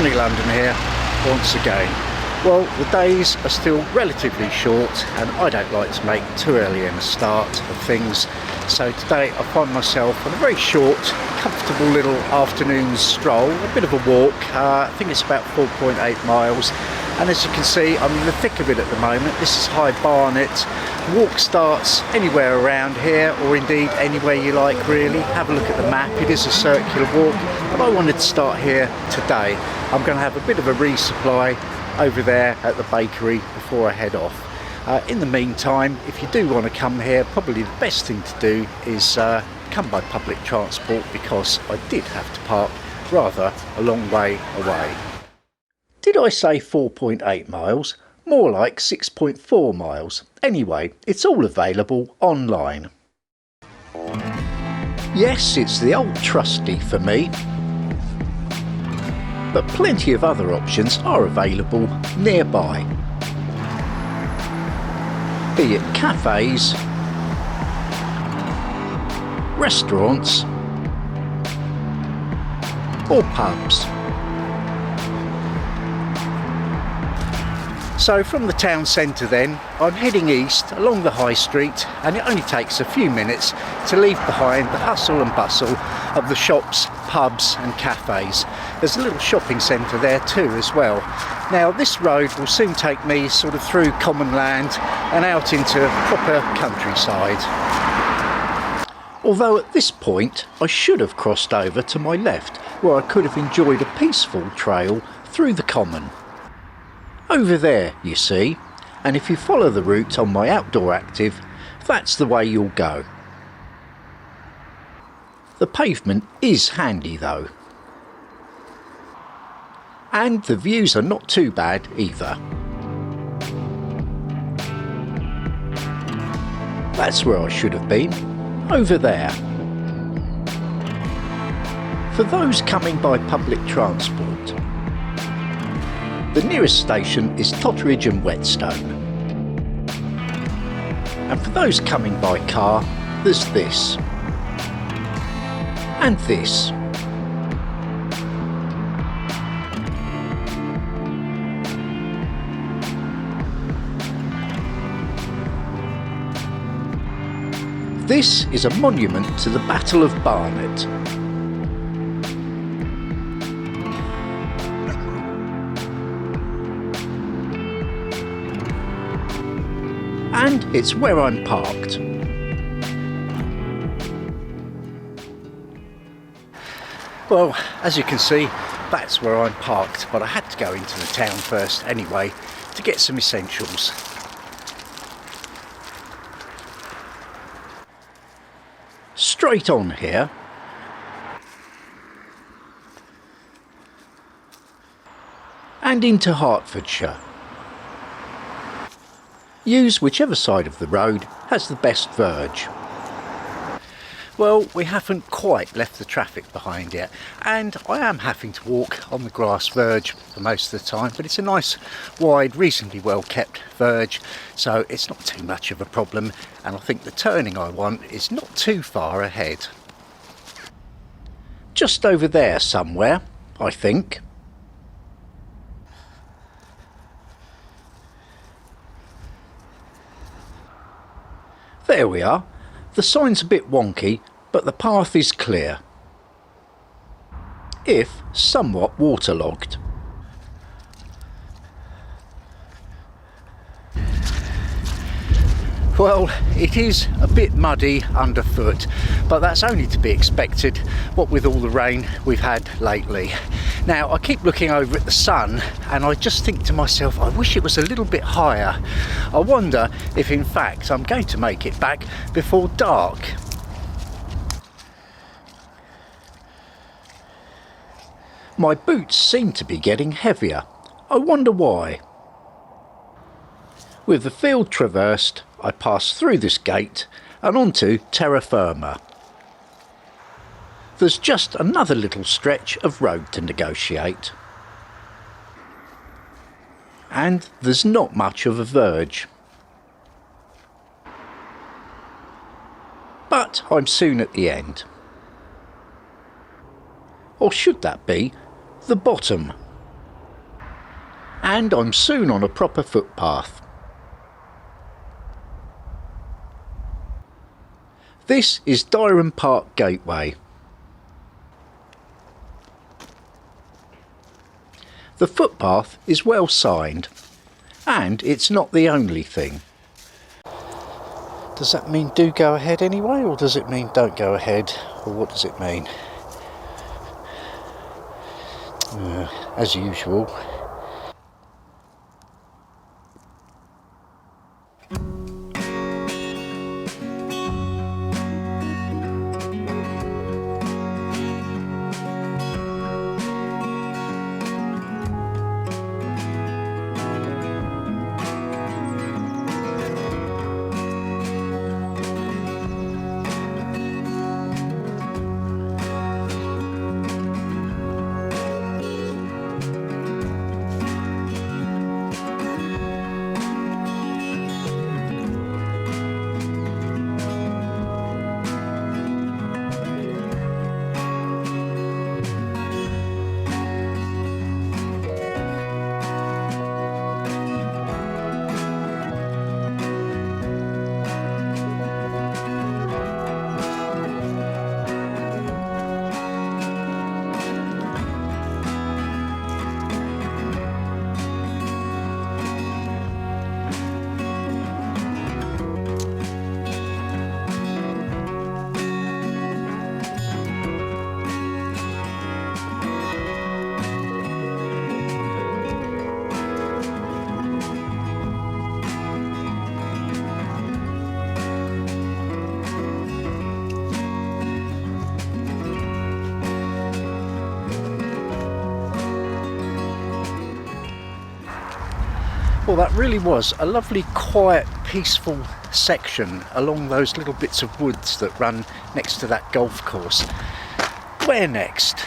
sunny London here once again. Well, the days are still relatively short and I don't like to make too early in the start of things. So today I find myself on a very short, comfortable little afternoon stroll, a bit of a walk. I think it's about 4.8 miles. And as you can see, I'm in the thick of it at the moment. This is High Barnet. The walk starts anywhere around here, or indeed anywhere you like really. Have a look at the map. It is a circular walk, but I wanted to start here today. I'm going to have a bit of a resupply over there at the bakery before I head off. In the meantime, if you do want to come here, probably the best thing to do is come by public transport, because I did have to park rather a long way away. Did I say 4.8 miles? More like 6.4 miles. Anyway, it's all available online. Yes, it's the old trusty for me, but plenty of other options are available nearby. Be it cafes, restaurants or pubs. So from the town centre then, I'm heading east along the high street, and it only takes a few minutes to leave behind the hustle and bustle of the shops, pubs and cafes. There's a little shopping centre there too as well. Now this road will soon take me sort of through common land and out into proper countryside. Although at this point I should have crossed over to my left, where I could have enjoyed a peaceful trail through the common. Over there, you see, and if you follow the route on my outdoor active, that's the way you'll go. The pavement is handy though. And the views are not too bad either. That's where I should have been, over there. For those coming by public transport, the nearest station is Totteridge and Whetstone. And for those coming by car, there's this. And this. This is a monument to the Battle of Barnet. And it's where I'm parked. Well, as you can see, that's where I'm parked, but I had to go into the town first anyway to get some essentials. Straight on here. And into Hertfordshire. Use whichever side of the road has the best verge. Well, we haven't quite left the traffic behind yet, and I am having to walk on the grass verge for most of the time, but it's a nice, wide, reasonably well kept verge, so it's not too much of a problem, and I think the turning I want is not too far ahead. Just over there somewhere, I think. There we are. The sign's a bit wonky, but the path is clear, if somewhat waterlogged. Well, it is a bit muddy underfoot, but that's only to be expected, what with all the rain we've had lately. Now, I keep looking over at the sun and I just think to myself, I wish it was a little bit higher. I wonder if in fact I'm going to make it back before dark. My boots seem to be getting heavier. I wonder why. With the field traversed, I pass through this gate and onto terra firma. There's just another little stretch of road to negotiate. And there's not much of a verge. But I'm soon at the end. Or should that be the bottom and I'm soon on a proper footpath. This is Dyron Park Gateway. The footpath is well signed, and it's not the only thing. Does that mean do go ahead anyway, or does it mean don't go ahead, or what does it mean? As usual. Well, that really was a lovely, quiet, peaceful section along those little bits of woods that run next to that golf course. Where next?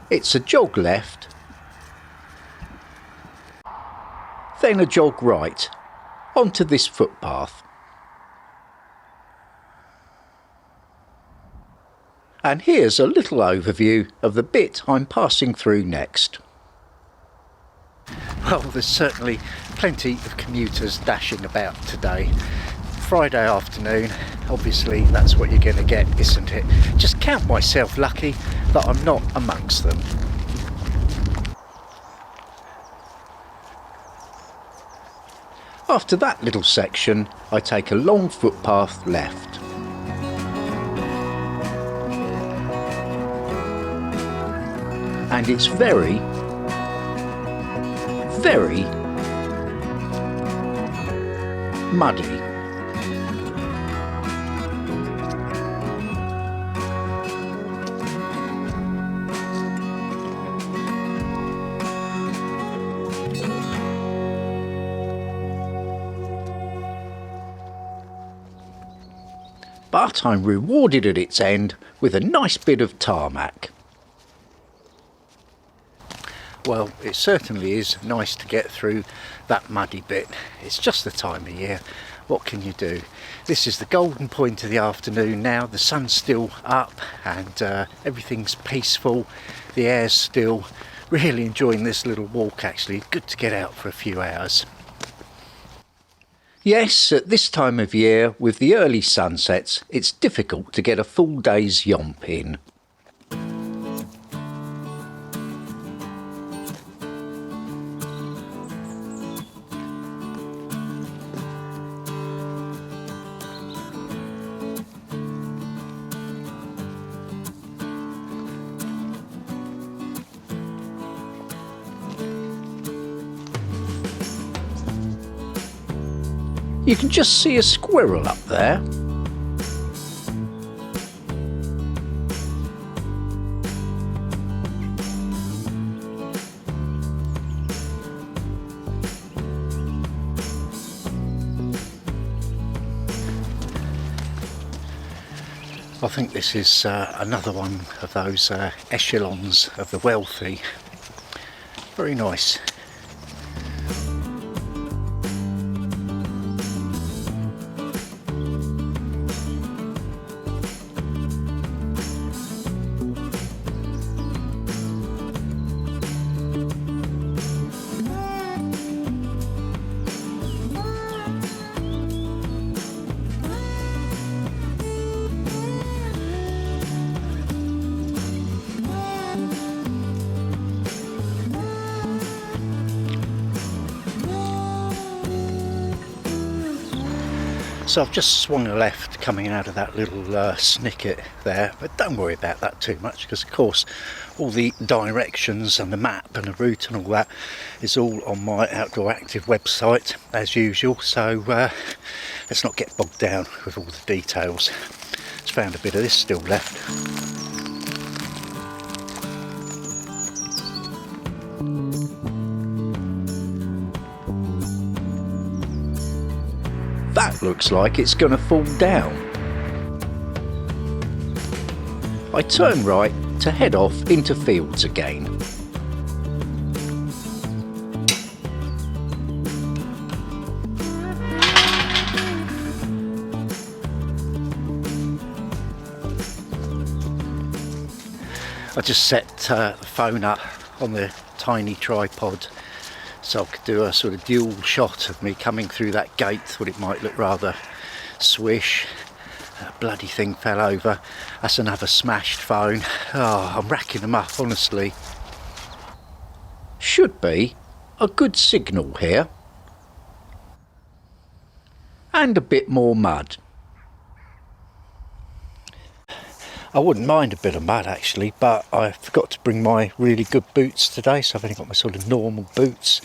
It's a jog left, then a jog right, onto this footpath. And here's a little overview of the bit I'm passing through next. Well, there's certainly plenty of commuters dashing about today. Friday afternoon, obviously that's what you're going to get, isn't it? Just count myself lucky that I'm not amongst them. After that little section, I take a long footpath left. And it's very muddy. But I'm rewarded at its end with a nice bit of tarmac. Well, it certainly is nice to get through that muddy bit. It's just the time of year. What can you do? This is the golden point of the afternoon now. The sun's still up and everything's peaceful. The air's still. Really enjoying this little walk actually. Good to get out for a few hours. Yes, at this time of year, with the early sunsets, it's difficult to get a full day's yomp in. You can just see a squirrel up there. I think this is another one of those echelons of the wealthy. Very nice. So I've just swung a left coming out of that little snicket there, but don't worry about that too much, because of course all the directions and the map and the route and all that is all on my Outdoor Active website as usual, so let's not get bogged down with all the details. Just found a bit of this still left. That looks like it's going to fall down. I turn right to head off into fields again. I just set the phone up on the tiny tripod so I could do a sort of dual shot of me coming through that gate. Thought it might look rather swish. That bloody thing fell over. That's another smashed phone. Oh, I'm racking them up, honestly. Should be a good signal here. And a bit more mud. I wouldn't mind a bit of mud actually, but I forgot to bring my really good boots today, so I've only got my sort of normal boots.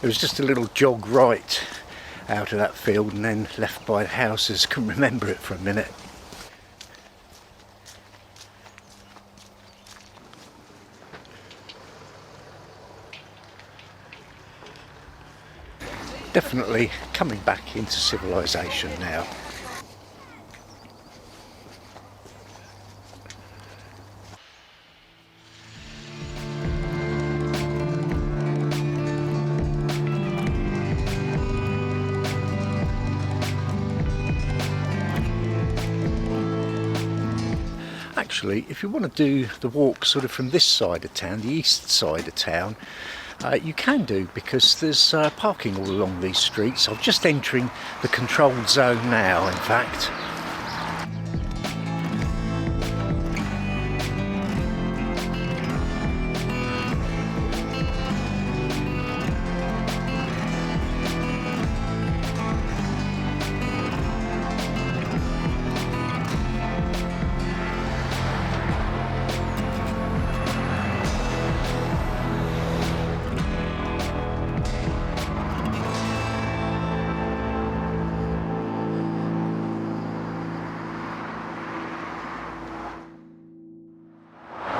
It was just a little jog right out of that field and then left by the houses. Couldn't remember it for a minute. Definitely coming back into civilization now. Actually, if you want to do the walk sort of from this side of town, the east side of town, you can do, because there's parking all along these streets. I'm just entering the controlled zone now, in fact.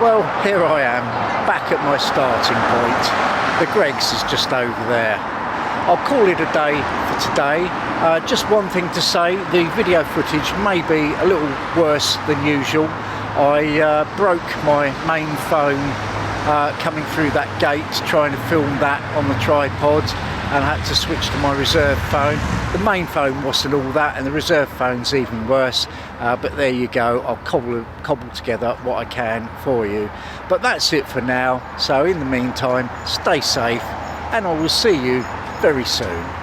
Well, here I am, back at my starting point. The Greggs is just over there. I'll call it a day for today. Just one thing to say, the video footage may be a little worse than usual. I broke my main phone coming through that gate, trying to film that on the tripod, and I had to switch to my reserve phone. The main phone wasn't all that, and the reserve phone's even worse, but there you go. I'll cobble together what I can for you. But that's it for now, so in the meantime, stay safe, and I will see you very soon.